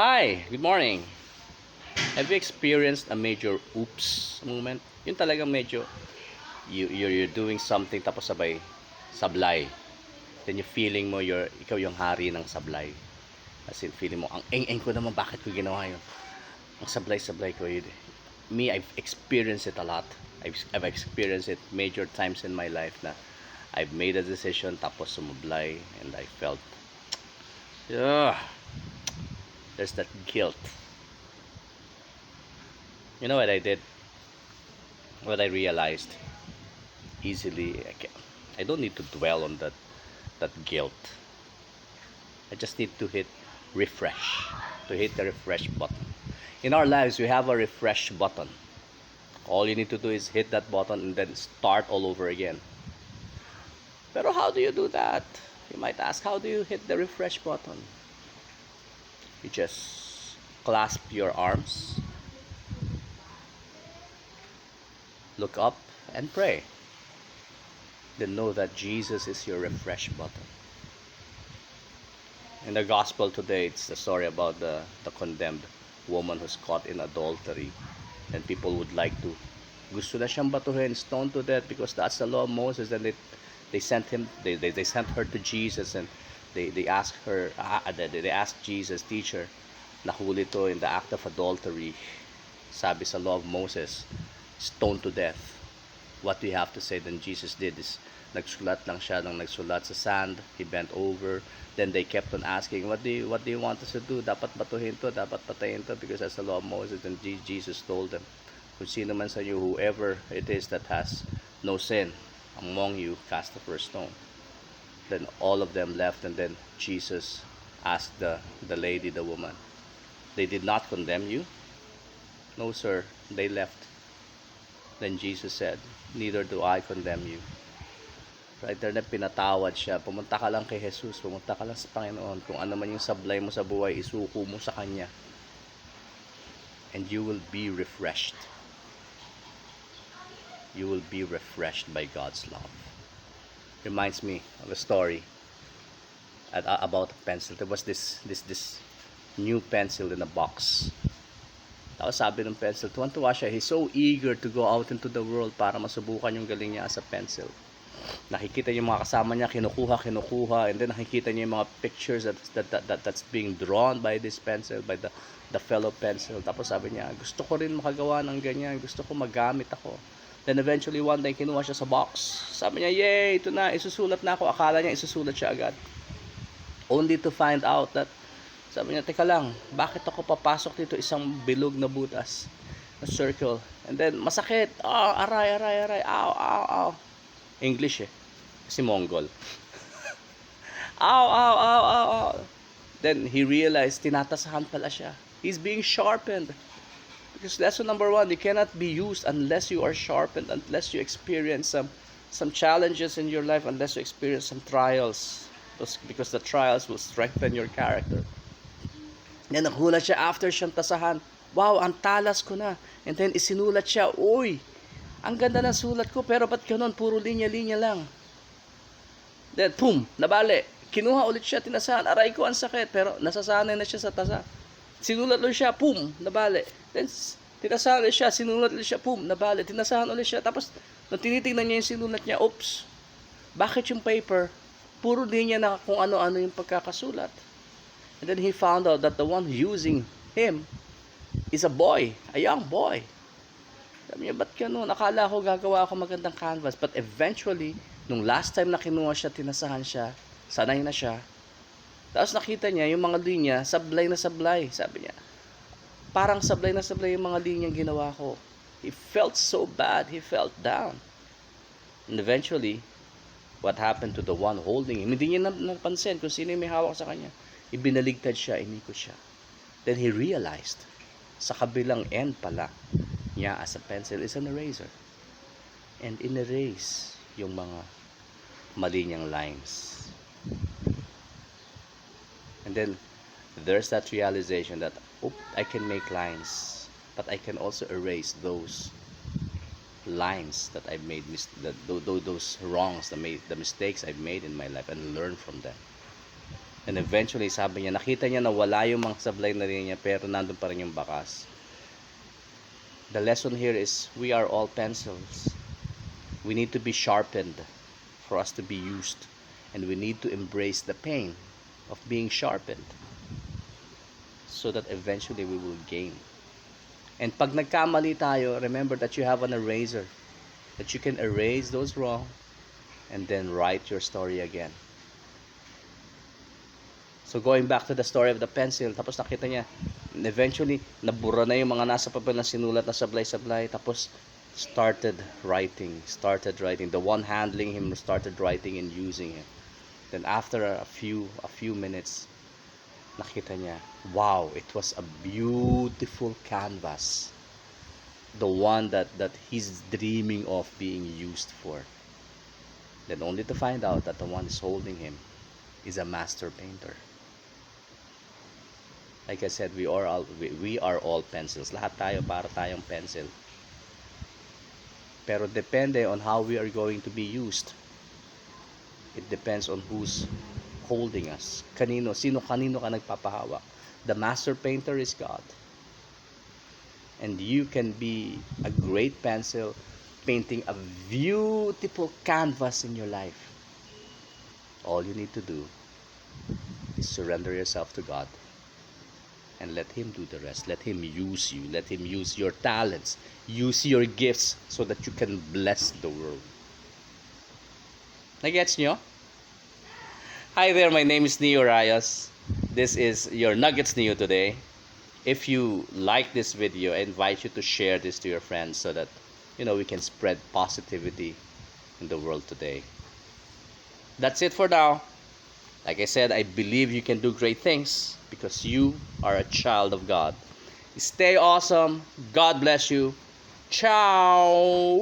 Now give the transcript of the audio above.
Hi, good morning. Have you experienced a major oops moment? Yung talagang medyo you're doing something tapos sabay sablay. Then you feeling mo ikaw yung hari ng sablay. As in feeling mo ang eng-eng ko naman bakit ko ginawa yun. Ang sablay-sablay ko yun. Me, I've experienced it a lot. I've experienced it major times in my life na I've made a decision tapos sumublay and I felt yeah, there's that guilt. You know what I did? What I realized easily, I don't need to dwell on that guilt. I just need to hit refresh, to hit the refresh button. In our lives, we have a refresh button. All you need to do is hit that button and then start all over again. Pero how do you do that? You might ask, how do you hit the refresh button? You just clasp your arms, look up, and pray. Then know that Jesus is your refresh button. In the gospel today, it's the story about the condemned woman who's caught in adultery. And people would like to, gusto na siyang batuhin, stoned to death because that's the law of Moses. And they sent him, they sent her to Jesus and they asked her, they asked Jesus, teacher, nahuli to in the act of adultery. Sabi sa law of Moses, stoned to death. What do you have to say? Then Jesus did is, nagsulat lang siya ng nagsulat sa sand. He bent over. Then they kept on asking, what do you want us to do? Dapat batuhin to, dapat patayin to, because that's the law of Moses. And Jesus told them, kung sino man sa inyo, whoever it is that has no sin among you, cast the first stone. Then all of them left, and then Jesus asked the lady, the woman, they did not condemn you? No, sir, they left. Then Jesus said, neither do I condemn you. Right there na pinatawad siya. Pumunta ka lang kay Jesus, pumunta ka lang sa Panginoon. Kung ano man yung sablay mo sa buhay, isuko mo sa Kanya. And you will be refreshed. You will be refreshed by God's love. Reminds me of a story about a pencil. There was this new pencil in a box. Tapos sabi ng pencil, tuwan-tuwa siya. He's so eager to go out into the world para masubukan yung galing niya as a pencil. Nakikita niya yung mga kasama niya, kinukuha, and then nakikita niya yung mga pictures that's being drawn by this pencil, by the fellow pencil. Tapos sabi niya, gusto ko rin makagawa ng ganyan, gusto ko magamit ako. Then eventually one day, kinuha siya sa box. Sabi niya, yay, ito na, isusulat na ako. Akala niya isusulat siya agad. Only to find out that, sabi niya, teka lang, bakit ako papasok dito isang bilog na butas, na circle, and then masakit, aray, ow. English kasi Mongol. Ow. Then he realized, tinatasahan pala siya. He's being sharpened. Because lesson number 1, you cannot be used unless you are sharpened, unless you experience some challenges in your life, unless you experience some trials. Because the trials will strengthen your character. Then nagulat siya after siyang tasahan. Wow, ang talas ko na. And then isinulat siya, uy, ang ganda ng sulat ko, pero ba't ganun? Puro linya-linya lang. Then, boom, nabali. Kinuha ulit siya, tinasahan. Aray ko, ang sakit. Pero nasasanay na siya sa tasa. Sinulat ulit siya, boom, nabali. Then, tinasahan ulit siya, sinulat ulit siya, boom, nabali. Tinasahan ulit siya. Tapos, nung tinitingnan niya yung sinulat niya, oops, bakit yung paper, puro linya na kung ano-ano yung pagkakasulat. And then he found out that the one using him is a boy, a young boy. Sabi niya, ba't ganun? Akala ko gagawa ako magandang canvas. But eventually, nung last time na kinuha siya, tinasahan siya, sanay na siya. Tapos nakita niya yung mga linya, sablay na sablay. Sabi niya, parang sablay na sablay yung mga linyang ginawa ko. He felt so bad, he felt down. And eventually, what happened to the one holding him? Hindi niya napansin kung sino yung may hawak sa kanya. Ibinaligtad siya, inikot siya. Then he realized, sa kabilang end pala niya as a pencil is an eraser. And in-erase yung mga mali niyang lines. And then, there's that realization that, I can make lines, but I can also erase those lines that I've made, those wrongs, the mistakes I've made in my life, and learn from them. And eventually, sabi niya, nakita niya na wala yung mga sablay na rin niya, pero nandun pa rin yung bakas. The lesson here is, we are all pencils. We need to be sharpened for us to be used. And we need to embrace the pain of being sharpened so that eventually we will gain. And pag nagkamali tayo, remember that you have an eraser, that you can erase those wrong and then write your story again. So going back to the story of the pencil, tapos nakita niya, eventually, nabura na yung mga nasa papel na sinulat na sablay-sablay, tapos started writing. The one handling him started writing and using it. Then after a few minutes, nakita niya, wow, it was a beautiful canvas. The one that he's dreaming of being used for. Then only to find out that the one is holding him is a master painter. Like I said, we are all pencils. Lahat tayo para tayong pencil. Pero depende on how we are going to be used. It depends on who's holding us. Kanino ka nagpapahawak. The master painter is God. And you can be a great pencil painting a beautiful canvas in your life. All you need to do is surrender yourself to God. And let Him do the rest. Let Him use you. Let Him use your talents. Use your gifts so that you can bless the world. NuggetsNeo? Hi there, my name is Neo Rayos. This is your NuggetsNeo today. If you like this video, I invite you to share this to your friends so that, we can spread positivity in the world today. That's it for now. Like I said, I believe you can do great things because you are a child of God. Stay awesome. God bless you. Ciao.